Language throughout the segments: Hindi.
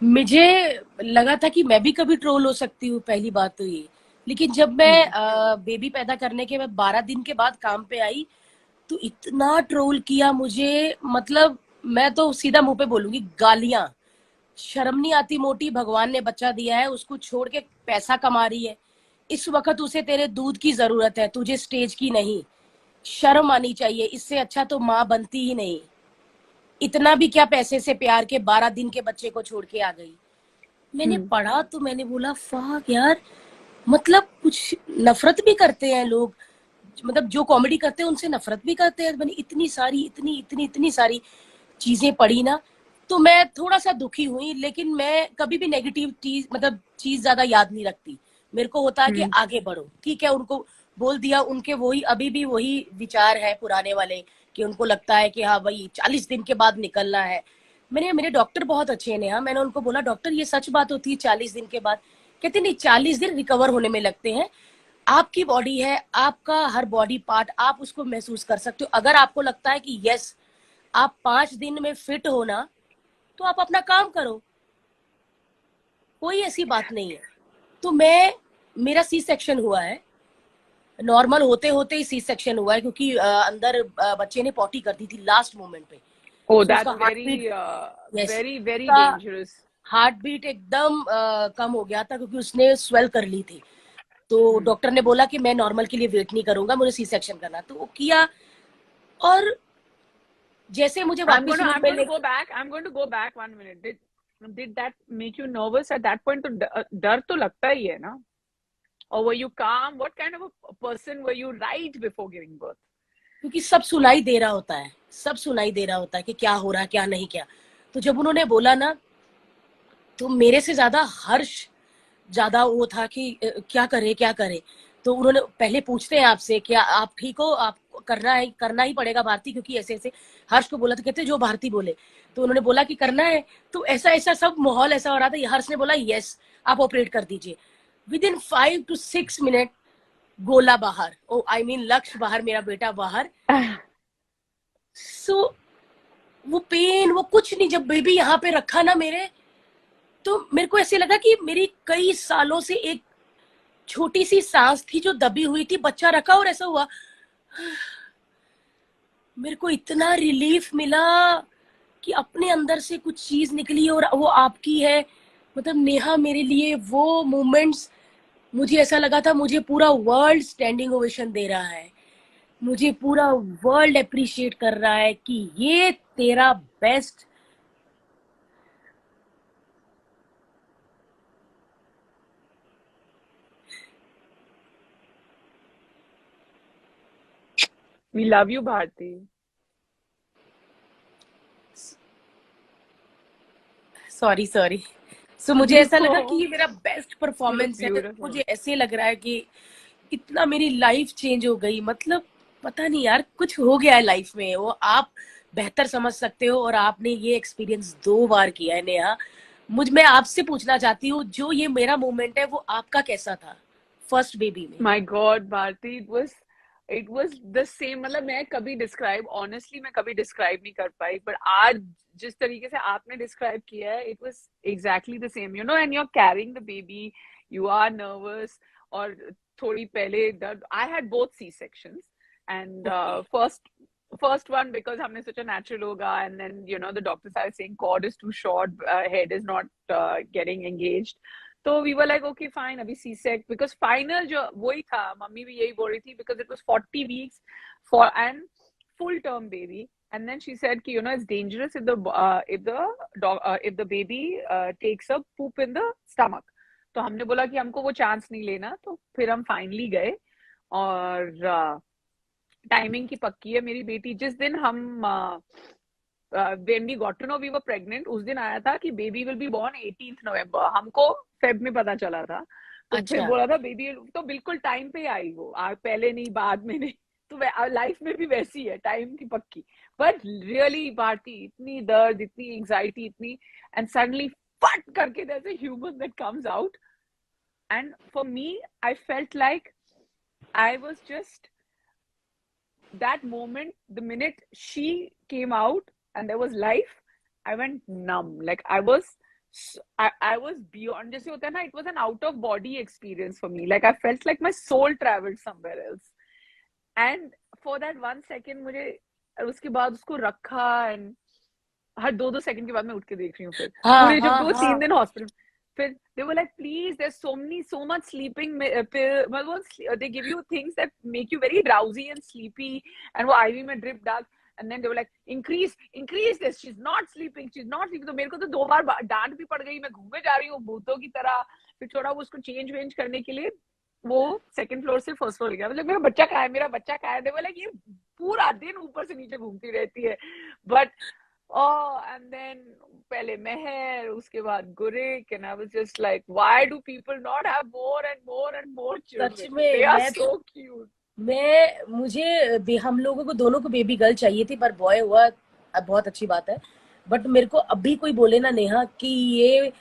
मुझे लगा था कि मैं भी कभी ट्रोल हो सकती हूँ, पहली बात तो ये। लेकिन जब मैं हम्म। बेबी पैदा करने के बाद 12 दिन के बाद काम पे आई, तो इतना ट्रोल किया मुझे, मतलब मैं तो सीधा मुंह पे बोलूंगी, गालियां। शर्म नहीं आती? मोटी भगवान ने बच्चा दिया है, उसको छोड़ के पैसा कमा रही है। इस वक्त उसे तेरे दूध की जरूरत है, तुझे स्टेज की नहीं। शर्म आनी चाहिए, इससे अच्छा तो माँ बनती ही नहीं। इतना भी क्या, पैसे से प्यार के 12 दिन के बच्चे को छोड़ के आ गई। मैंने हम्म। पढ़ा तो मैंने बोला, फक यार, मतलब कुछ नफरत भी करते हैं लोग। मतलब जो कॉमेडी करते हैं उनसे नफरत भी करते हैं। मैंने इतनी सारी, इतनी इतनी इतनी सारी चीजें पढ़ी ना, तो मैं थोड़ा सा दुखी हुई। लेकिन मैं कभी भी नेगेटिव चीज, मतलब चीज ज्यादा याद नहीं रखती। मेरे को होता है कि हम्म। आगे बढ़ो, ठीक है, उनको बोल दिया, उनके वही अभी भी वही विचार है पुराने वाले, कि उनको लगता है कि हाँ भाई 40 दिन के बाद निकलना है। मेरे डॉक्टर बहुत अच्छे हैं नेहा, मैंने उनको बोला, डॉक्टर ये सच बात होती है 40 दिन के बाद? कहते नहीं, 40 दिन रिकवर होने में लगते हैं। आपकी बॉडी है, आपका हर बॉडी पार्ट आप उसको महसूस कर सकते हो। अगर आपको लगता है कि यस, आप 5 दिन में फिट हो ना, तो आप अपना काम करो, कोई ऐसी बात नहीं है। तो मेरा सी सेक्शन हुआ है। नॉर्मल होते होते ही सी सेक्शन हुआ है, क्योंकि अंदर बच्चे ने पॉटी कर दी थी लास्ट मोमेंट पे। Oh, सो उसका that's heart beat, very, yes, very, very उसका dangerous. हार्ट बीट एकदम कम हो गया था, क्योंकि उसने स्वेल कर ली थी। तो Hmm. डॉक्टर ने बोला कि मैं नॉर्मल के लिए वेट नहीं करूंगा, मुझे सी सेक्शन करना। तो वो किया। और जैसे मुझे वापस रूम I'm में going to ले, go back. I'm going to go back 1 minute. Did that make you nervous at that point? तो डर तो लगता ही है ना? Or were you calm? What kind of a person were you right before giving birth? क्योंकि सब सुनाई दे रहा होता है, सब सुनाई दे रहा होता है कि क्या हो रहा है क्या नहीं क्या। तो जब उन्होंने बोला ना, तो मेरे से ज्यादा हर्ष, ज्यादा वो था कि क्या करे क्या करे। तो उन्होंने पहले पूछते हैं आपसे, क्या आप ठीक हो, आप करना ही पड़ेगा भारती, क्योंकि ऐसे ऐसे। हर्ष को बोला तो कहते जो भारती बोले। तो उन्होंने बोला कि करना है। तो ऐसा ऐसा सब माहौल ऐसा हो रहा था। हर्ष ने बोला यस, आप ऑपरेट कर दीजिए। विद इन 5 to 6 मिनट गोला बाहर, ओ आई मीन लक्ष्य बाहर, मेरा बेटा बाहर। सो वो पेन, वो कुछ नहीं, जब बेबी यहाँ पे रखा ना मेरे, तो मेरे को ऐसे लगा कि मेरी कई सालों से एक छोटी सी सांस थी जो दबी हुई थी, बच्चा रखा और ऐसा हुआ। मेरे को इतना रिलीफ मिला कि अपने अंदर से कुछ चीज निकली और वो आपकी है। मतलब नेहा, मेरे लिए वो मोमेंट्स, मुझे ऐसा लगा था मुझे पूरा वर्ल्ड स्टैंडिंग ओवेशन दे रहा है। मुझे पूरा वर्ल्ड अप्रिशिएट कर रहा है कि ये तेरा best. We love you, Bharti. Sorry sorry. So मुझे ऐसा लगा कि No, ये मेरा बेस्ट you look परफॉर्मेंस है। मुझे beautiful. ऐसे लग रहा है कि इतना मेरी लाइफ चेंज हो गई। मतलब पता नहीं यार, कुछ हो गया है लाइफ में, वो आप बेहतर समझ सकते हो। और आपने ये एक्सपीरियंस 2 बार किया है नेहा। मैं आपसे पूछना चाहती हूँ, जो ये मेरा मोमेंट है वो आपका कैसा था फर्स्ट बेबी में? My God, Bharti, it was the same. मतलब मैं कभी डिस्क्राइब, ऑनेस्टली मैं कभी डिस्क्राइब नहीं कर पाई, पर आज जिस तरीके से आपने डिस्क्राइब किया है, it was exactly the same, you know, and you are carrying the baby, you are nervous, और थोड़ी पहले दर्द, I had both C sections, and okay. first one because हमने such a natural होगा, and then you know the doctors are saying cord is too short, head is not getting engaged. तो we were like okay fine, अभी सी सेक, बिकॉज फाइनल जो वही था, मम्मी भी यही बोल रही थी, because it was 40 weeks for and full term baby. And then she said कि you know it's dangerous if the baby takes a poop in the stomach. तो हमने बोला कि हमको वो चांस नहीं लेना, तो फिर हम फाइनली गए. और टाइमिंग की पक्की है मेरी बेटी, जिस दिन हम when we got to know we were pregnant, उस दिन आया था कि baby will be born 18th November. हमको फेब में पता चला था. तो फिर अच्छा। बोला था बेबी, तो बिल्कुल टाइम पे आई वो, पहले नहीं बाद में नहीं. तो लाइफ में भी वैसी है, टाइम की पक्की. बट रियली भारती, इतनी दर्द, इतनी एंजाइटी, इतनी, एंड सडनली फट करके there's a human that comes out. And for me, I felt like I was just, that moment, the minute she came out and there was life, I went numb. Like I was I was beyond, जैसे होता है ना, it was an out of body experience for me. Like I felt like my soul traveled somewhere else. And for that 1 second मुझे, उसके बाद उसको रखा, and हर 2-2 सेकंड के बाद मैं उठ के देख रही हूँ, फिर हाँ पूरे जब हाँ वो हाँ 3 दिन हॉस्पिटल, फिर they were like, please, there's so much sleeping pill, मतलब they give you things that make you very drowsy and sleepy, and वो IV में drip डाल, and then they were like, increase this, she's not sleeping. तो मेरे को तो 2 बार डांट भी पड़ गई, मैं घूमे जा रही हूँ भूतों की तरह। फिर थोड़ा वो उसको चेंज वेंज करने के लिए वो सेकंड फ्लोर से फर्स्ट फ्लोर गया, मतलब मेरा बच्चा कहाँ है, they were like, ये पूरा दिन ऊपर से नीचे घूमती रहती है। बट and then पहले मेहर, उसके बाद गुरिक, and I was just like, why do people not have more and more and more such children? में They are मैं तो so cute. हम लोगों को दोनों को बेबी गर्ल चाहिए थी, पर बॉय हुआ, अब बहुत अच्छी बात है। बट मेरे को अभी कोई बोले ना नेहा कि ये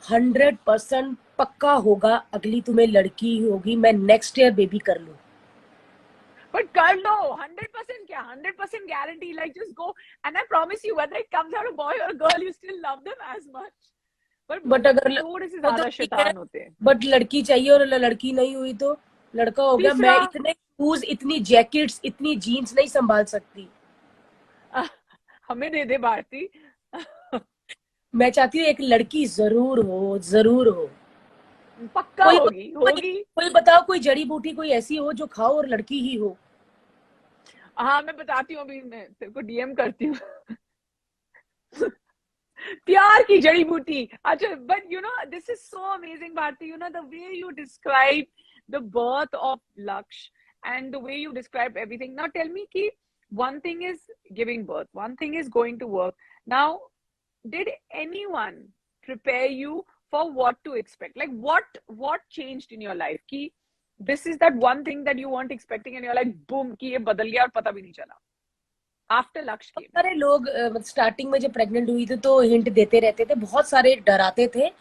100% पक्का होगा अगली तुम्हें लड़की होगी, मैं नेक्स्ट ईयर बेबी कर लूं। But कर लो, 100% क्या, 100% guarantee, like just go, and I promise you, whether it comes out a boy or a girl, you still love them as much. But but अगर थोड़े से वो तो ज्यादा ठीक है, शैतान होते हैं। बट लड़की चाहिए और लड़की नहीं हुई तो लड़का हो गया। तीसरा मैं इतने शूज, इतनी जैकेट्स, इतनी जीन्स नहीं संभाल सकती। हमें दे दे भारती। मैं चाहती हूँ एक लड़की जरूर हो, जरूर हो। पक्का कोई होगी कोई होगी। कोई बताओ, कोई जड़ी बूटी कोई ऐसी हो जो खाओ और लड़की ही हो। हाँ मैं बताती हूँ, अभी मैं तेरे को डीएम करती हूँ। प्यार की जड़ी बूटी। अच्छा, but you know, this is so amazing, Bharti. You know, the way you describe the birth of Laksh and the way you describe everything. Now tell me ki, one thing is giving birth, one thing is going to work. Now, did anyone prepare you for what to expect? Like what changed in your life? Ki, this is that one thing that you weren't expecting and you're like, boom, ki ye badal gaya aur pata bhi nahi chala. After Laksh came. सारे लोग स्टार्टिंग में जब प्रेग्नेंट हुई थी तो हिंट देते रहते थे, बहुत सारे डराते थे।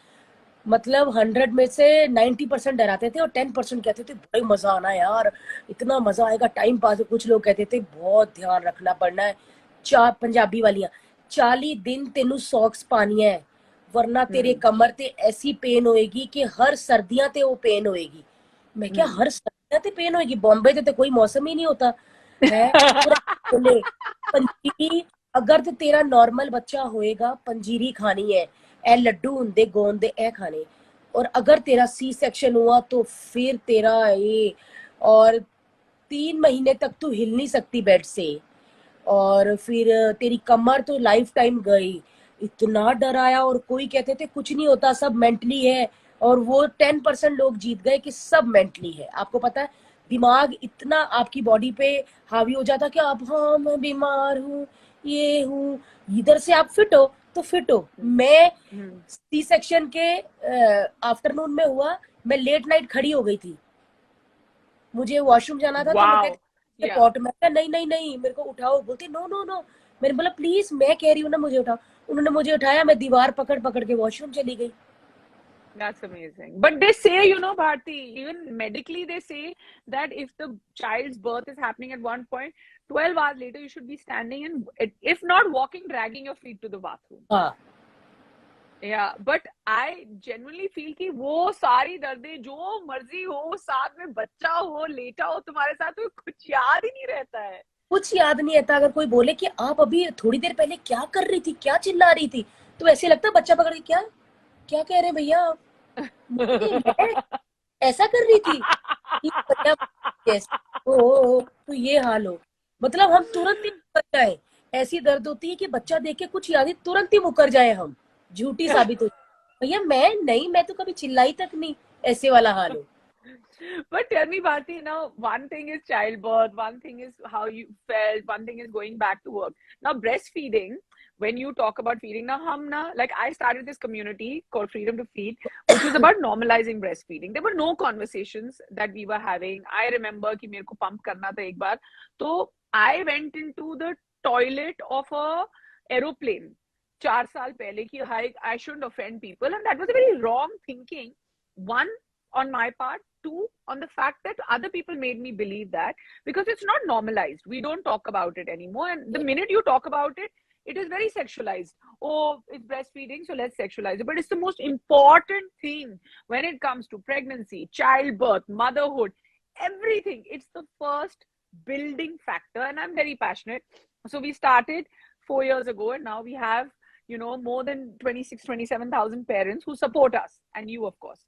मतलब 100 में से 90% डराते थे और 10% कहते थे बड़ा मजा आना है यार, इतना मजा आएगा, टाइम पास। कुछ लोग कहते थे बहुत ध्यान रखना पड़ना है। चार पंजाबी वालियां, 40 दिन तेनू सॉक्स पानी है, वरना तेरे कमर ते ऐसी पेन होएगी कि हर सर्दियां ते वो पेन होएगी। मैं क्या हर सर्दियां ते पेन होएगी? बॉम्बे ते कोई मौसम ही नहीं होता है। और बोले पंजीरी, अगर ते तेरा नॉर्मल बच्चा होएगा, पंजीरी खानी है, ए लड्डू हुंदे गोंद दे ए खाने। और अगर तेरा सी सेक्शन हुआ तो फिर तेरा ये, और 3 महीने तक तू हिल नहीं सकती बेड से, और फिर तेरी कमर तो लाइफ टाइम गई। इतना डराया, और कोई कहते थे कुछ नहीं होता, सब मेंटली है। और वो 10% लोग जीत गए कि सब मेंटली है। आपको पता है दिमाग इतना आपकी बॉडी पे हावी हो जाता कि आप, हाँ मैं बीमार हूँ, ये हूँ। इधर से आप फिट हो तो फिट हो। मैं सी सेक्शन के आफ्टरनून में हुआ, मैं लेट नाइट खड़ी हो गई थी, मुझे वॉशरूम जाना था। तो वो Wow. कहते Yeah. पॉट में, नहीं नहीं नहीं मेरे को उठाओ, बोलते नो नो नो। मैंने बोला प्लीज, मैं कह रही हूँ ना मुझे उठाओ। उन्होंने मुझे उठाया, मैं दीवार पकड़ पकड़ के वॉशरूम चली गई। That's amazing. But they say, you know, Bharti, even medically, they say that if the child's birth is happening at one point, 12 hours later, you should be standing and, if not walking, dragging your feet to the bathroom. हाँ, Yeah, but I genuinely feel कि वो सारी दर्दें जो मर्जी हो, साथ में बच्चा हो, लेटा हो तुम्हारे साथ, तो कुछ याद ही नहीं रहता है। कुछ याद नहीं आता। अगर कोई बोले कि आप अभी थोड़ी देर पहले क्या कर रही थी, क्या चिल्ला रही थी, तो ऐसे लगता है बच्चा पकड़ के, क्या क्या कह रहे हैं भैया आप? मैं ऐसा कर रही थी कि भैया, yes, ओ तो ये हाल हो। मतलब हम तुरंत ही मुकर जाए, ऐसी दर्द होती है कि बच्चा देख के कुछ याद ही, तुरंत ही मुकर जाए हम, झूठी साबित हो। भैया मैं नहीं, मैं तो कभी चिल्लाई तक नहीं, ऐसे वाला हाल हो। But tell me, Bharti, now one thing is childbirth, one thing is how you felt, one thing is going back to work. Now breastfeeding, when you talk about feeding, now like I started this community called Freedom to Feed, which was about normalizing breastfeeding. There were no conversations that we were having. I remember कि मेरे को pump करना था एक बार, तो I went into the toilet of a aeroplane 4 साल पहले कि I shouldn't offend people, and that was a very wrong thinking. One, on my part. Two, on the fact that other people made me believe that, because it's not normalized. We don't talk about it anymore. And the minute you talk about it, it is very sexualized. Oh, it's breastfeeding, so let's sexualize it. But it's the most important thing when it comes to pregnancy, childbirth, motherhood, everything. It's the first building factor, and I'm very passionate. So we started 4 years ago, and now we have, more than 27,000 parents who support us, and you, of course.